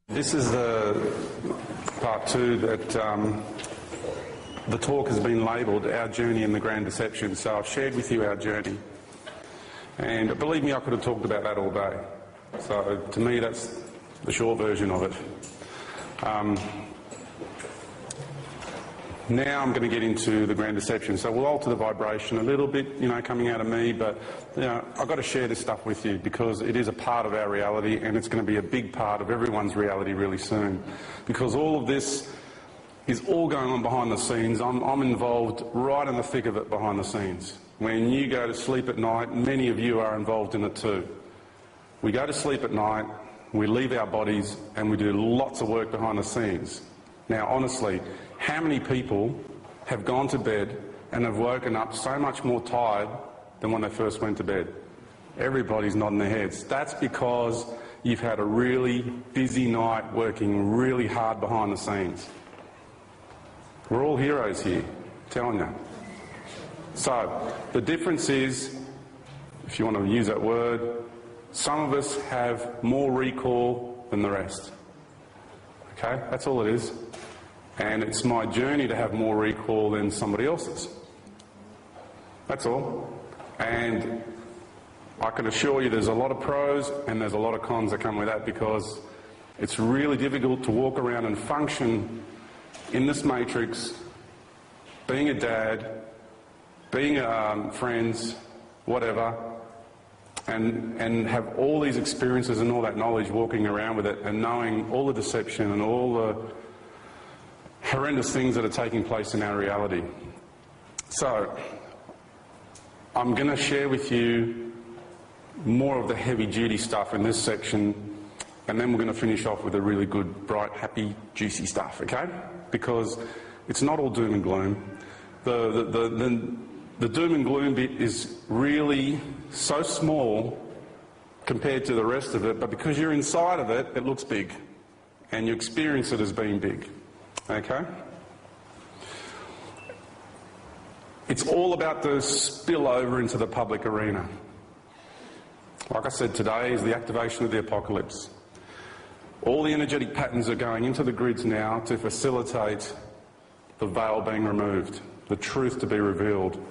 This is the part two that the talk has been labelled Our Journey in the Grand Deception. So I've shared with you our journey. And believe me, I could have talked about that all day. So to me, that's the short version of it. Now I'm going to get into the Grand Deception. So we'll alter the vibration a little bit, coming out of me, but, I've got to share this stuff with you because it is a part of our reality and it's going to be a big part of everyone's reality really soon. Because all of this is all going on behind the scenes. I'm involved right in the thick of it behind the scenes. When you go to sleep at night, many of you are involved in it too. We go to sleep at night, we leave our bodies and we do lots of work behind the scenes. Now honestly, how many people have gone to bed and have woken up so much more tired than when they first went to bed? Everybody's nodding their heads. That's because you've had a really busy night working really hard behind the scenes. We're all heroes here, I'm telling you. So, the difference is, if you want to use that word, some of us have more recall than the rest. Okay? That's all it is. And it's my journey to have more recall than somebody else's. That's all. And I can assure you there's a lot of pros and there's a lot of cons that come with that because it's really difficult to walk around and function in this matrix, being a dad, being friends, whatever, and have all these experiences and all that knowledge walking around with it and knowing all the deception and all the horrendous things that are taking place in our reality. So, I'm going to share with you more of the heavy-duty stuff in this section, and then we're going to finish off with the really good, bright, happy, juicy stuff, okay? Because it's not all doom and gloom. The doom and gloom bit is really so small compared to the rest of it, but because you're inside of it, it looks big, and you experience it as being big. Okay? It's all about the spillover into the public arena. Like I said, today is the activation of the apocalypse. All the energetic patterns are going into the grids now to facilitate the veil being removed, the truth to be revealed,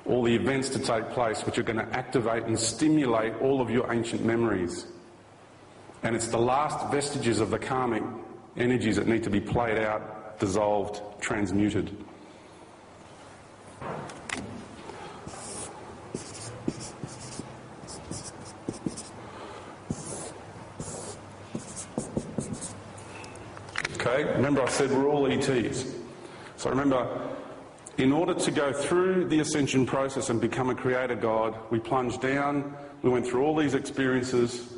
all the events to take place which are going to activate and stimulate all of your ancient memories. And it's the last vestiges of the karmic energies that need to be played out, dissolved, transmuted. Okay, remember I said we're all ETs. So remember, in order to go through the ascension process and become a creator God, we plunged down, we went through all these experiences,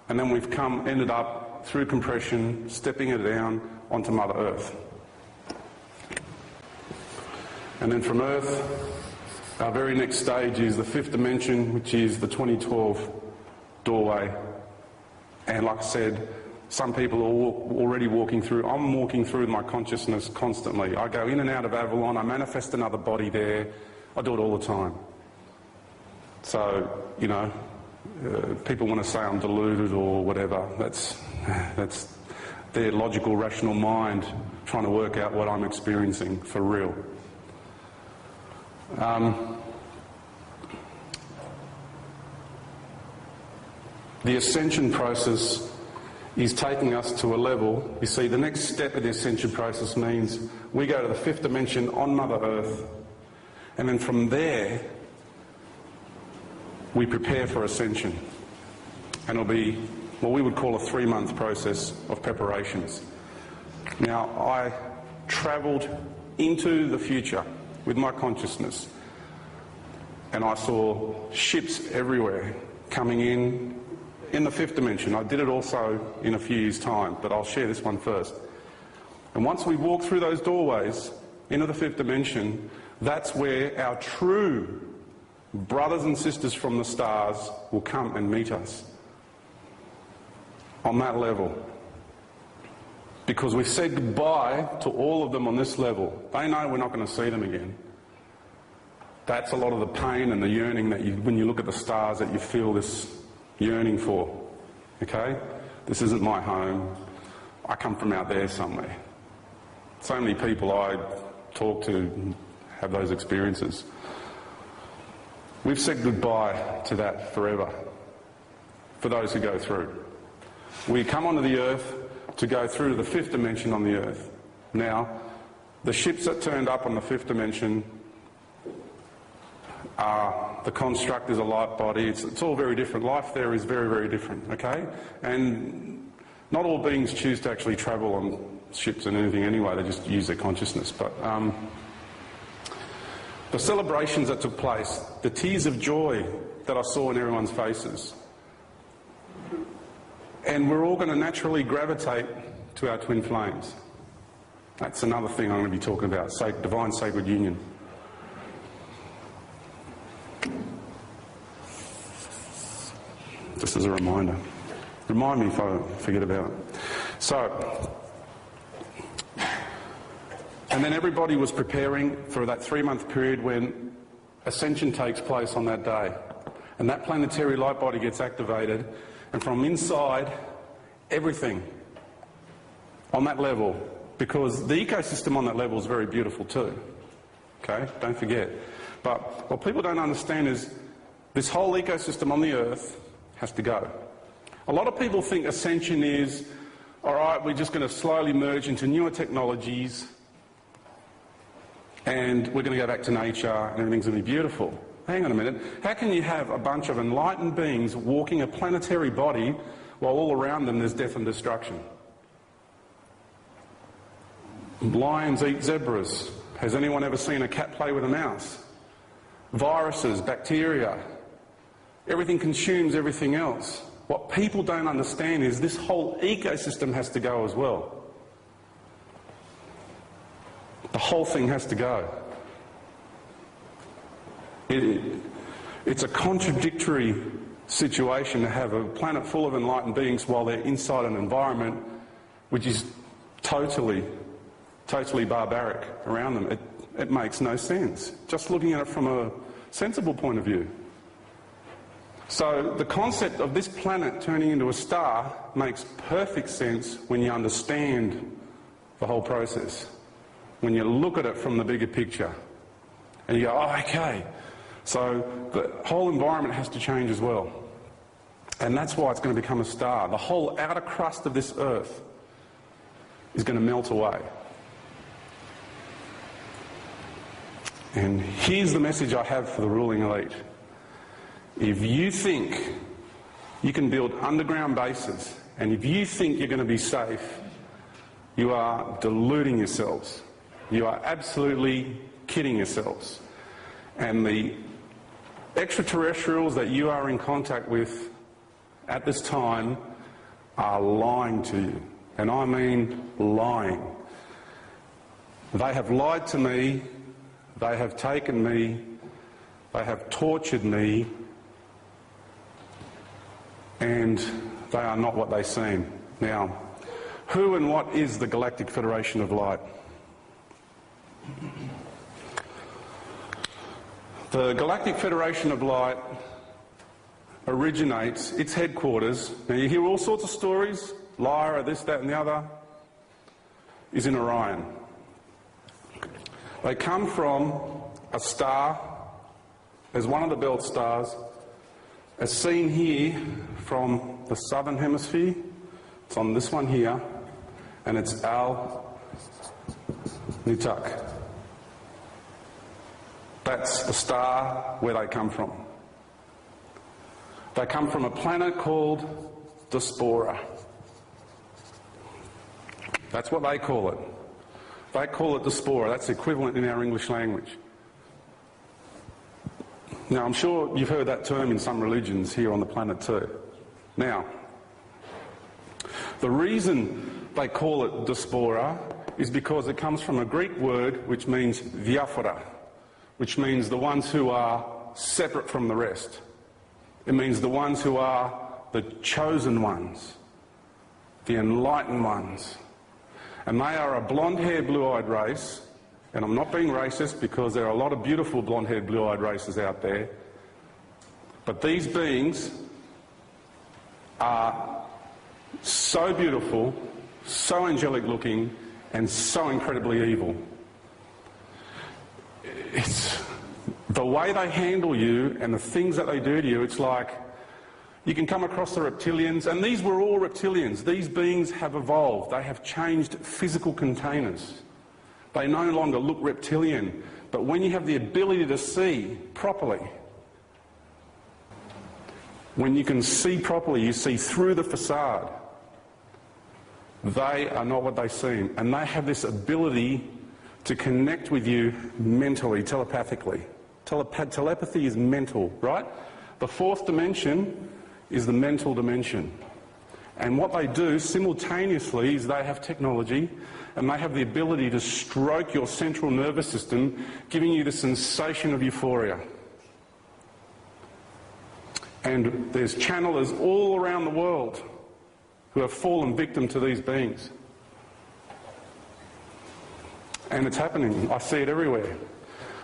and then we've ended up through compression, stepping it down onto Mother Earth. And then from Earth, our very next stage is the fifth dimension, which is the 2012 doorway. And like I said, some people are already walking through. I'm walking through my consciousness constantly. I go in and out of Avalon, I manifest another body there. I do it all the time. So, people want to say I'm deluded or whatever. That's their logical, rational mind trying to work out what I'm experiencing for real. The ascension process is taking us to a level. You see, the next step of the ascension process means we go to the fifth dimension on Mother Earth, and then from there we prepare for ascension. And it'll be what we would call a 3-month process of preparations. Now, I travelled into the future with my consciousness, and I saw ships everywhere coming in the fifth dimension. I did it also in a few years' time, but I'll share this one first. And once we walk through those doorways into the fifth dimension, that's where our true brothers and sisters from the stars will come and meet us. On that level. Because we've said goodbye to all of them on this level. They know we're not going to see them again. That's a lot of the pain and the yearning that when you look at the stars, that you feel this yearning for. Okay? This isn't my home. I come from out there somewhere. So many people I talk to have those experiences. We've said goodbye to that forever, for those who go through. We come onto the earth to go through to the fifth dimension on the earth. Now, the ships that turned up on the fifth dimension the construct is a light body. It's all very different. Life there is very, very different, okay? And not all beings choose to actually travel on ships and anything anyway. They just use their consciousness. But the celebrations that took place, the tears of joy that I saw in everyone's faces, and we're all going to naturally gravitate to our twin flames. That's another thing I'm going to be talking about, divine sacred union. Just as a reminder. Remind me if I forget about it. So, and then everybody was preparing for that 3-month period when ascension takes place on that day. And that planetary light body gets activated, and from inside, everything on that level, because the ecosystem on that level is very beautiful too. Okay, don't forget. But what people don't understand is this whole ecosystem on the earth has to go. A lot of people think ascension is, all right, we're just going to slowly merge into newer technologies and we're going to go back to nature and everything's going to be beautiful. Hang on a minute. How can you have a bunch of enlightened beings walking a planetary body while all around them there's death and destruction? Lions eat zebras. Has anyone ever seen a cat play with a mouse? Viruses, bacteria, everything consumes everything else. What people don't understand is this whole ecosystem has to go as well. The whole thing has to go. It's a contradictory situation to have a planet full of enlightened beings while they're inside an environment which is totally barbaric around them. It makes no sense, just looking at it from a sensible point of view. So the concept of this planet turning into a star makes perfect sense when you understand the whole process, when you look at it from the bigger picture and you go, oh, okay, so the whole environment has to change as well. And that's why it's going to become a star. The whole outer crust of this earth is going to melt away. And here's the message I have for the ruling elite. If you think you can build underground bases, and if you think you're going to be safe, you are deluding yourselves. You are absolutely kidding yourselves. And the extraterrestrials that you are in contact with at this time are lying to you. And I mean lying. They have lied to me. They have taken me, they have tortured me, and they are not what they seem. Now, who and what is the Galactic Federation of Light? The Galactic Federation of Light originates, its headquarters, now you hear all sorts of stories, Lyra, this, that and the other, is in Orion. They come from a star, as one of the belt stars, as seen here from the southern hemisphere. It's on this one here, and it's Al-Nitak. That's the star where they come from. They come from a planet called Diaspora. That's what they call it. They call it Diaspora. That's the equivalent in our English language. Now, I'm sure you've heard that term in some religions here on the planet too. Now, the reason they call it Diaspora is because it comes from a Greek word which means diaphora, which means the ones who are separate from the rest. It means the ones who are the chosen ones, the enlightened ones. And they are a blonde-haired, blue-eyed race, and I'm not being racist because there are a lot of beautiful blonde-haired, blue-eyed races out there, but these beings are so beautiful, so angelic looking, and so incredibly evil. It's the way they handle you and the things that they do to you. It's like you can come across the reptilians, and these were all reptilians. These beings have evolved. They have changed physical containers. They no longer look reptilian. But when you have the ability to see properly, when you can see properly, you see through the facade. They are not what they seem, and they have this ability to connect with you mentally, telepathically. Telepathy is mental, right? The fourth dimension is the mental dimension. And what they do simultaneously is they have technology, and they have the ability to stroke your central nervous system, giving you the sensation of euphoria. And there's channelers all around the world who have fallen victim to these beings. And it's happening. I see it everywhere.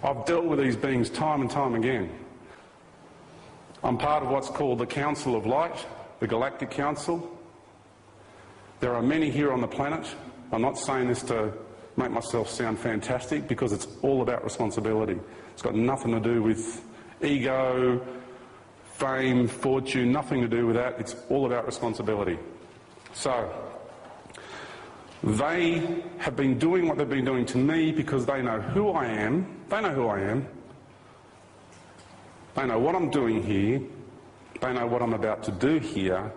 I've dealt with these beings time and time again. I'm part of what's called the Council of Light, the Galactic Council. There are many here on the planet. I'm not saying this to make myself sound fantastic, because it's all about responsibility. It's got nothing to do with ego, fame, fortune, nothing to do with that. It's all about responsibility. So, they have been doing what they've been doing to me because they know who I am. They know who I am. They know what I'm doing here. They know what I'm about to do here.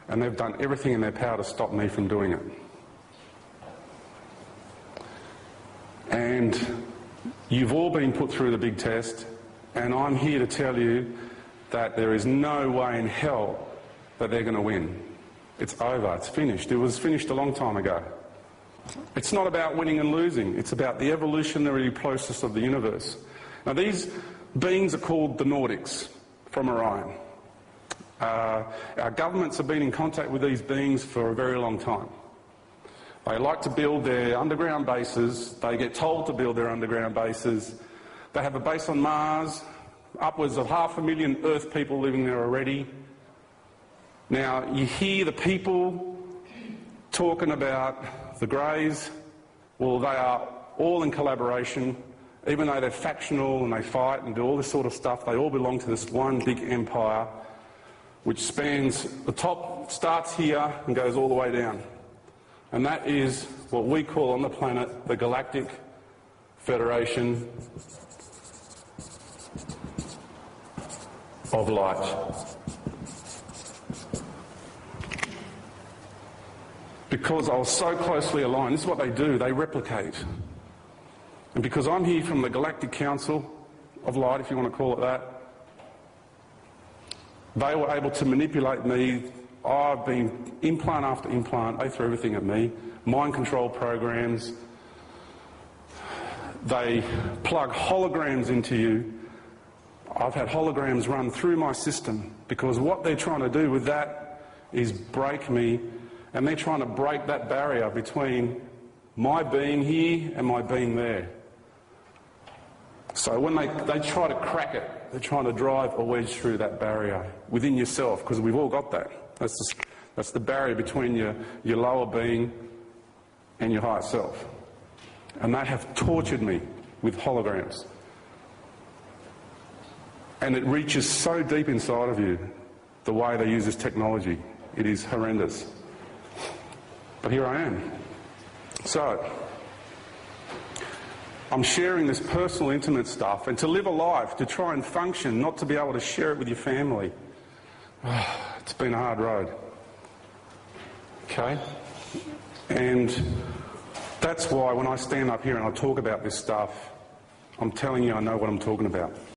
And they've done everything in their power to stop me from doing it. And you've all been put through the big test, and I'm here to tell you that there is no way in hell that they're going to win. It's over. It's finished. It was finished a long time ago. It's not about winning and losing. It's about the evolutionary process of the universe. Now, these beings are called the Nordics, from Orion. Our governments have been in contact with these beings for a very long time. They like to build their underground bases. They get told to build their underground bases. They have a base on Mars, upwards of 500,000 Earth people living there already. Now, you hear the people talking about the Greys. Well, they are all in collaboration. Even though they're factional and they fight and do all this sort of stuff, they all belong to this one big empire which spans, the top starts here and goes all the way down. And that is what we call on the planet the Galactic Federation of Light. Because I was so closely aligned, this is what they do, they replicate. And because I'm here from the Galactic Council of Light, if you want to call it that, they were able to manipulate me. I've been implant after implant. They threw everything at me. Mind control programs. They plug holograms into you. I've had holograms run through my system because what they're trying to do with that is break me, and they're trying to break that barrier between my being here and my being there. So when they try to crack it, they're trying to drive a wedge through that barrier within yourself, because we've all got that. That's the barrier between your lower being and your higher self. And they have tortured me with holograms. And it reaches so deep inside of you, the way they use this technology. It is horrendous. But here I am. So, I'm sharing this personal, intimate stuff, and to live a life, to try and function, not to be able to share it with your family. It's been a hard road. Okay? And that's why when I stand up here and I talk about this stuff, I'm telling you I know what I'm talking about.